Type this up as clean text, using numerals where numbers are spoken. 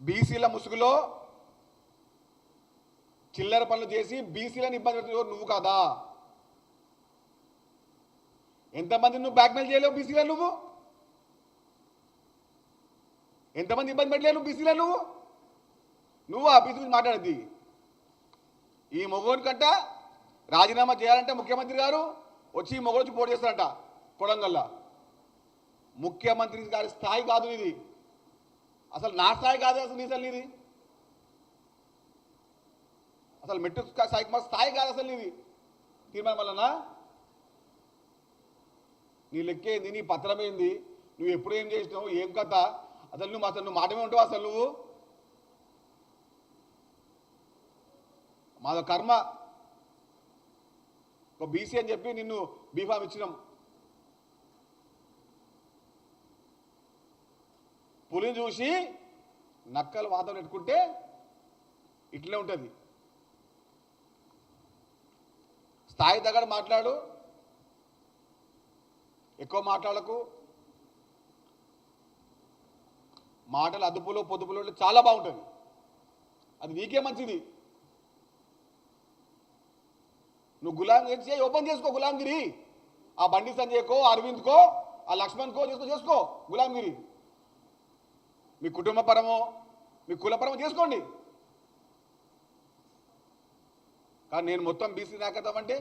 బీసీల ముసుగులో చిల్లర పనులు చేసి బీసీలను ఇబ్బంది పెడుతున్నావు నువ్వు కాదా? ఎంతమంది నువ్వు బ్లాక్మెయిల్ చేయలేవు బీసీలను? ఎంతమంది ఇబ్బంది పెట్టలేవు బీసీలను? నువ్వు ఆ బీసీ మాట్లాడద్ది. ఈ మొగోని కంట రాజీనామా చేయాలంటే ముఖ్యమంత్రి గారు వచ్చి ఈ మొగోడు పోటీ చేస్తారంట కొడంగల్లా. ముఖ్యమంత్రి గారి స్థాయి కాదు ఇది, అసలు నా స్థాయి కాదు, అసలు ఇది అసలు మెట్టు స్థాయి కాదు అసలు ఇది. తీర్మానం వల్లనా నీ లెక్కేంది, నీ పత్రం ఏంది, నువ్వు ఎప్పుడు ఏం చేసినావు, ఏం కథ, అసలు నువ్వు మాటమే ఉంటావు. అసలు నువ్వు మాదో కర్మ ఒక బీసీ అని చెప్పి నిన్ను బీఫామ్ ఇచ్చినాం. పులిని చూసి నక్కలు వాతం పెట్టుకుంటే ఇట్లే ఉంటుంది. స్థాయి దగ్గర మాట్లాడు, ఎక్కువ మాట్లాడకు. మాటలు అదుపులో పొదుపులో చాలా బాగుంటుంది, అది నీకే మంచిది. నువ్వు గులాంగిరి ఓపెన్ చేసుకో, గులాంగిరి ఆ బండి సంజయ్కో, అరవింద్కో, ఆ లక్ష్మణ్కో చేసుకో గులాంగిరి. మీ కుటుంబ పరమో మీ కులపరమో చేసుకోండి, కానీ నేను మొత్తం బీసీ నాయకత్వం అంటే